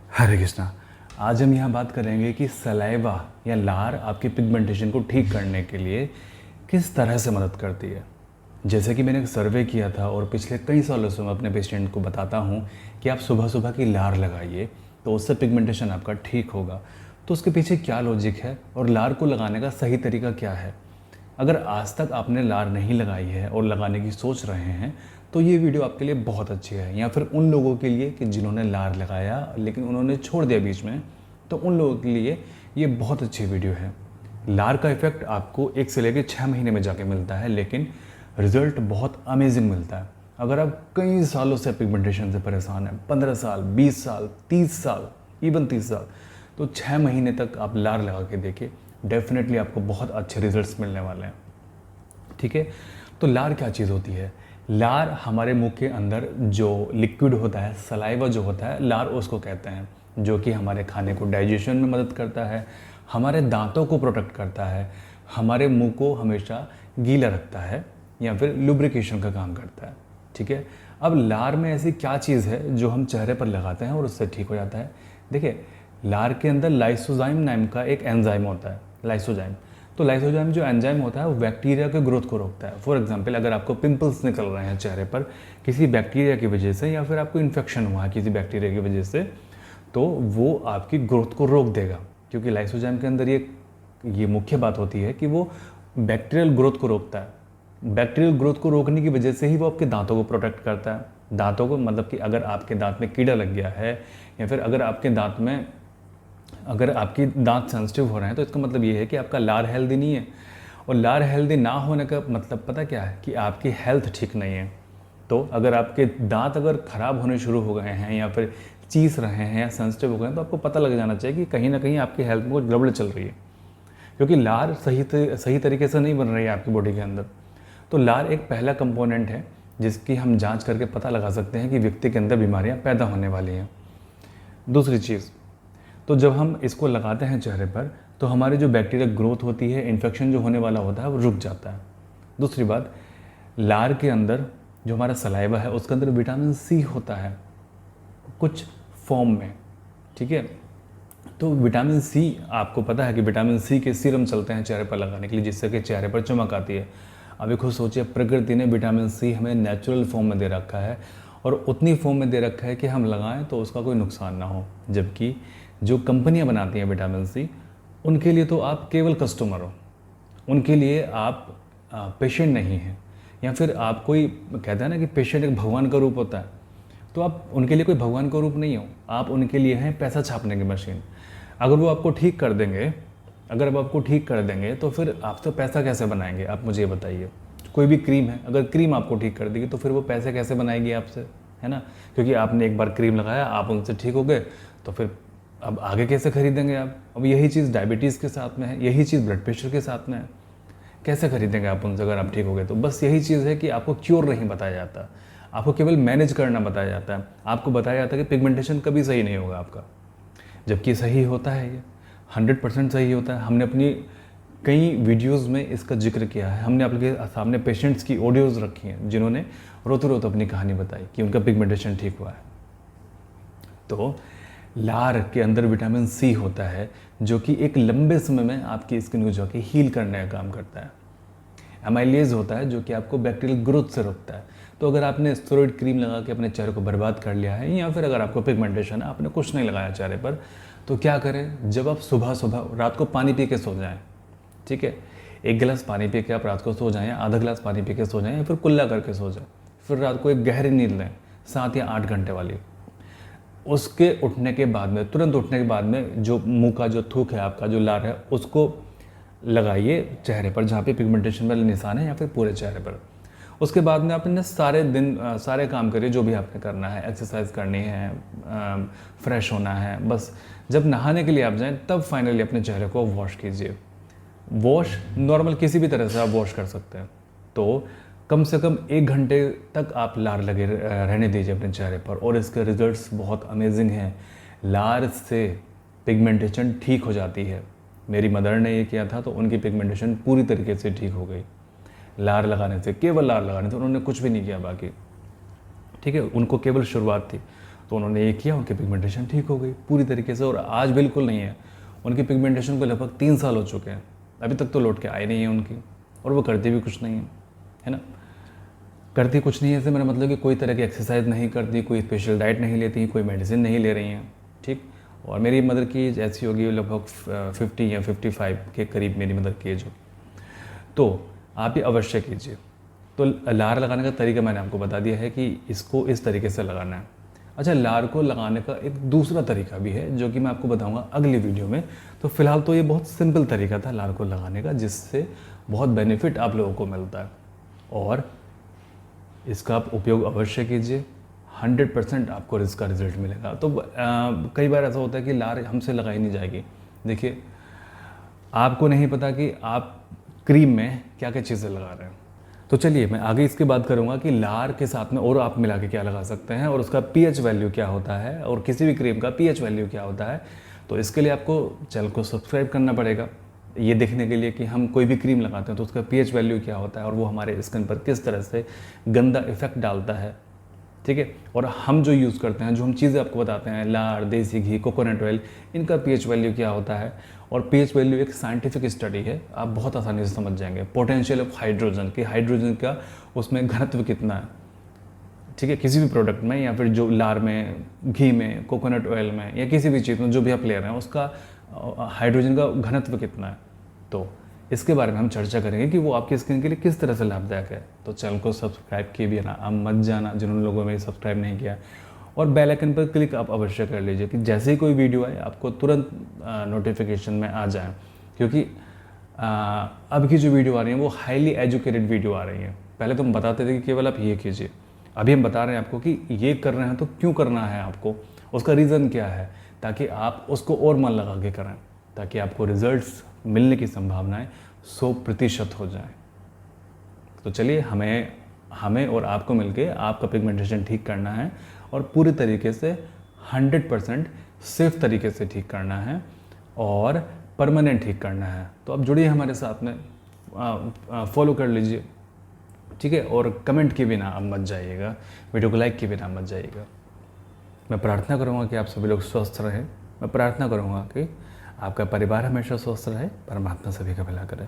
हरे कृष्णा। आज हम यहाँ बात करेंगे कि सलाइवा या लार आपकी पिगमेंटेशन को ठीक करने के लिए किस तरह से मदद करती है। जैसे कि मैंने एक सर्वे किया था और पिछले कई सालों से मैं अपने पेशेंट को बताता हूँ कि आप सुबह सुबह की लार लगाइए तो उससे पिगमेंटेशन आपका ठीक होगा। तो उसके पीछे क्या लॉजिक है और लार को लगाने का सही तरीका क्या है। अगर आज तक आपने लार नहीं लगाई है और लगाने की सोच रहे हैं तो ये वीडियो आपके लिए बहुत अच्छी है, या फिर उन लोगों के लिए कि जिन्होंने लार लगाया लेकिन उन्होंने छोड़ दिया बीच में, तो उन लोगों के लिए ये बहुत अच्छी वीडियो है। लार का इफेक्ट आपको 1 से लेकर 6 महीने में जाके मिलता है, लेकिन रिजल्ट बहुत अमेजिंग मिलता है। अगर आप कई सालों से पिगमेंटेशन से परेशान हैं, 15 साल, 20 साल, 30 साल, इवन 30 साल, तो 6 महीने तक आप लार लगा के देखिए, डेफिनेटली आपको बहुत अच्छे रिजल्ट्स मिलने वाले हैं। ठीक है, तो लार क्या चीज़ होती है। लार हमारे मुंह के अंदर जो लिक्विड होता है, सलाइवा जो होता है, लार उसको कहते हैं, जो कि हमारे खाने को डाइजेशन में मदद करता है, हमारे दांतों को प्रोटेक्ट करता है, हमारे मुंह को हमेशा गीला रखता है या फिर लुब्रिकेशन का काम करता है। ठीक है, अब लार में ऐसी क्या चीज़ है जो हम चेहरे पर लगाते हैं और उससे ठीक हो जाता है। देखिए, लार के अंदर लाइसोजाइम नाम का एक एंजाइम होता है, लाइसोजाइम। तो लाइसोजाइम जो एंजाइम होता है वो बैक्टीरिया के ग्रोथ को रोकता है। फॉर एग्जांपल, अगर आपको पिंपल्स निकल रहे हैं चेहरे पर किसी बैक्टीरिया की वजह से, या फिर आपको इन्फेक्शन हुआ है किसी बैक्टीरिया की वजह से, तो वो आपकी ग्रोथ को रोक देगा, क्योंकि लाइसोजाइम के अंदर ये मुख्य बात होती है कि वो बैक्टीरियल ग्रोथ को रोकता है। बैक्टीरियल ग्रोथ को रोकने की वजह से ही वो आपके दांतों को प्रोटेक्ट करता है। दांतों को मतलब कि अगर आपके दांत में कीड़ा लग गया है, या फिर अगर आपके दांत सेंसिटिव हो रहे हैं, तो इसका मतलब ये है कि आपका लार हेल्दी नहीं है। और लार हेल्दी ना होने का मतलब पता क्या है, कि आपकी हेल्थ ठीक नहीं है। तो अगर आपके दांत अगर ख़राब होने शुरू हो गए हैं, या फिर चीस रहे हैं, या सेंसिटिव हो गए हैं, तो आपको पता लग जाना चाहिए कि कहीं ना कहीं आपकी हेल्थ में कुछ गड़बड़ चल रही है, क्योंकि लार सही तरीके से नहीं बन रही है आपकी बॉडी के अंदर। तो लार एक पहला कंपोनेंट है जिसकी हम जांच करके पता लगा सकते हैं कि व्यक्ति के अंदर बीमारियां पैदा होने वाली हैं। दूसरी चीज़, तो जब हम इसको लगाते हैं चेहरे पर, तो हमारी जो बैक्टीरियल ग्रोथ होती है, इन्फेक्शन जो होने वाला होता है, वो रुक जाता है। दूसरी बात, लार के अंदर जो हमारा सलाइवा है उसके अंदर विटामिन सी होता है कुछ फॉर्म में। ठीक है, तो विटामिन सी, आपको पता है कि विटामिन सी के सीरम चलते हैं चेहरे पर लगाने के लिए, जिससे कि चेहरे पर चमक आती है। अभी खुद सोचिए, प्रकृति ने विटामिन सी हमें नेचुरल फॉर्म में दे रखा है, और उतनी फॉर्म में दे रखा है कि हम लगाएं तो उसका कोई नुकसान ना हो। जबकि जो कंपनियां बनाती हैं विटामिन सी, उनके लिए तो आप केवल कस्टमर हो, उनके लिए आप पेशेंट नहीं हैं। या फिर आप कोई कहता है ना कि पेशेंट एक भगवान का रूप होता है, तो आप उनके लिए कोई भगवान का रूप नहीं हो, आप उनके लिए हैं पैसा छापने की मशीन। अगर वो आपको ठीक कर देंगे, तो फिर आपसे पैसा कैसे बनाएंगे, आप मुझे ये बताइए। कोई भी क्रीम है, अगर क्रीम आपको ठीक कर देगी तो फिर वो पैसे कैसे बनाएगी आपसे, है ना। क्योंकि आपने एक बार क्रीम लगाया, आप उनसे ठीक हो गए, तो फिर अब आगे कैसे खरीदेंगे आप। अब यही चीज़ डायबिटीज़ के साथ में है, यही चीज़ ब्लड प्रेशर के साथ में है। कैसे खरीदेंगे आप उनसे अगर आप ठीक हो गए तो। बस यही चीज़ है कि आपको क्योर नहीं बताया जाता, आपको केवल मैनेज करना बताया जाता है। आपको बताया जाता है कि पिगमेंटेशन कभी सही नहीं होगा आपका, जबकि सही होता है, ये 100% सही होता है। हमने अपनी कई वीडियोस में इसका जिक्र किया है। हमने आपके सामने पेशेंट्स की ऑडियोज़ रखी हैं जिन्होंने रोते रोते अपनी कहानी बताई कि उनका पिगमेंटेशन ठीक हुआ है। तो लार के अंदर विटामिन सी होता है, जो कि एक लंबे समय में आपकी स्किन को जाके हील करने का काम करता है। एमाइलेज होता है जो कि आपको बैक्टीरियल ग्रोथ से रोकता है। तो अगर आपने स्टेरॉइड क्रीम लगा के अपने चेहरे को बर्बाद कर लिया है, या फिर अगर आपको पिगमेंटेशन है, आपने कुछ नहीं लगाया चेहरे पर, तो क्या करें, जब आप सुबह सुबह रात को पानी पी के सो जाएं। ठीक है, 1 गिलास पानी पी के आप रात को सो जाएं, या आधा गिलास पानी पी के सो जाएं, या फिर कुल्ला करके सो जाएं। फिर रात को एक गहरी नींद लें, 7 या 8 घंटे वाली। उसके उठने के बाद में, तुरंत उठने के बाद में, जो मुंह का जो थूक है, आपका जो लार है, उसको लगाइए चेहरे पर जहाँ पे पिगमेंटेशन वाले निशान है, या फिर पूरे चेहरे पर। उसके बाद में आपने सारे दिन सारे काम करिए जो भी आपने करना है, एक्सरसाइज करनी है, फ्रेश होना है। बस जब नहाने के लिए आप जाएं, तब फाइनली अपने चेहरे को वॉश कीजिए। वॉश नॉर्मल किसी भी तरह से आप वॉश कर सकते हैं। तो कम से कम 1 घंटे तक आप लार लगे रहने दीजिए अपने चेहरे पर, और इसके रिजल्ट्स बहुत अमेजिंग हैं। लार से पिगमेंटेशन ठीक हो जाती है। मेरी मदर ने ये किया था तो उनकी पिगमेंटेशन पूरी तरीके से ठीक हो गई लार लगाने से, केवल लार लगाने से। उन्होंने कुछ भी नहीं किया बाकी। ठीक है, उनको केवल शुरुआत थी। तो उन्होंने ये किया, उनकी पिगमेंटेशन ठीक हो गई पूरी तरीके से, और आज बिल्कुल नहीं है। उनकी पिगमेंटेशन को लगभग 3 साल हो चुके हैं, अभी तक तो लौट के आई नहीं है उनकी, और वो करती भी कुछ नहीं है ना। करती कुछ नहीं है इससे मेरा मतलब कि कोई तरह की एक्सरसाइज नहीं करती, कोई स्पेशल डाइट नहीं लेती, कोई मेडिसिन नहीं ले रही हैं, ठीक। और मेरी मदर की एज ऐसी होगी लगभग 50 या 55 के करीब मेरी मदर की एज हो। तो आप ये अवश्य कीजिए। तो लार लगाने का तरीका मैंने आपको बता दिया है कि इसको इस तरीके से लगाना है। अच्छा, लार को लगाने का एक दूसरा तरीका भी है जो कि मैं आपको बताऊंगा अगली वीडियो में। तो फिलहाल तो ये बहुत सिंपल तरीका था लार को लगाने का, जिससे बहुत बेनिफिट आप लोगों को मिलता है, और इसका आप उपयोग अवश्य कीजिए। 100% आपको इसका रिजल्ट मिलेगा। तो कई बार ऐसा होता है कि लार हमसे लगाई नहीं जाएगी। देखिए, आपको नहीं पता कि आप क्रीम में क्या क्या चीज़ें लगा रहे हैं। तो चलिए मैं आगे इसकी बात करूंगा कि लार के साथ में और आप मिला के क्या लगा सकते हैं, और उसका पीएच वैल्यू क्या होता है, और किसी भी क्रीम का पीएच वैल्यू क्या होता है। तो इसके लिए आपको चैनल को सब्सक्राइब करना पड़ेगा, ये देखने के लिए कि हम कोई भी क्रीम लगाते हैं तो उसका पीएच वैल्यू क्या होता है, और वो हमारे स्किन पर किस तरह से गंदा इफेक्ट डालता है, ठीक है। और हम जो यूज़ करते हैं, जो हम चीज़ें आपको बताते हैं, लार, देसी घी, कोकोनट ऑयल, इनका पीएच वैल्यू क्या होता है। और पीएच वैल्यू एक साइंटिफिक स्टडी है, आप बहुत आसानी से समझ जाएंगे। पोटेंशियल ऑफ हाइड्रोजन, कि हाइड्रोजन का उसमें घनत्व कितना है, ठीक है, किसी भी प्रोडक्ट में, या फिर जो लार में, घी में, कोकोनट ऑयल में, या किसी भी चीज़ में जो भी आप ले रहे हैं उसका हाइड्रोजन का घनत्व कितना है। तो इसके बारे में हम चर्चा करेंगे कि वो आपकी स्किन के लिए किस तरह से लाभदायक है। तो चैनल को सब्सक्राइब किए भी ना, आप मत जाना जिन्होंने लोगों ने सब्सक्राइब नहीं किया, और बेल आइकन पर क्लिक आप अवश्य कर लीजिए कि जैसे ही कोई वीडियो आए आपको तुरंत नोटिफिकेशन में आ जाए। क्योंकि अब की जो वीडियो आ रही है वो हाईली एजुकेटेड वीडियो आ रही है। पहले तो हम बताते थे कि केवल आप ये कीजिए, अभी हम बता रहे हैं आपको कि ये कर रहे हैं तो क्यों करना है आपको, उसका रीज़न क्या है, ताकि आप उसको और मन लगा के करें, ताकि आपको रिजल्ट्स मिलने की संभावनाएं 100% हो जाए। तो चलिए हमें और आपको मिलके आपका पिगमेंटेशन ठीक करना है, और पूरी तरीके से 100% सेफ तरीके से ठीक करना है, और परमानेंट ठीक करना है। तो आप जुड़िए हमारे साथ में, फॉलो कर लीजिए, ठीक है। और कमेंट के बिना आप मत जाइएगा, वीडियो को लाइक के बिना मत जाइएगा। मैं प्रार्थना करूँगा कि आप सभी लोग स्वस्थ रहें। मैं प्रार्थना करूँगा कि आपका परिवार हमेशा स्वस्थ रहे। परमात्मा सभी का भला करे।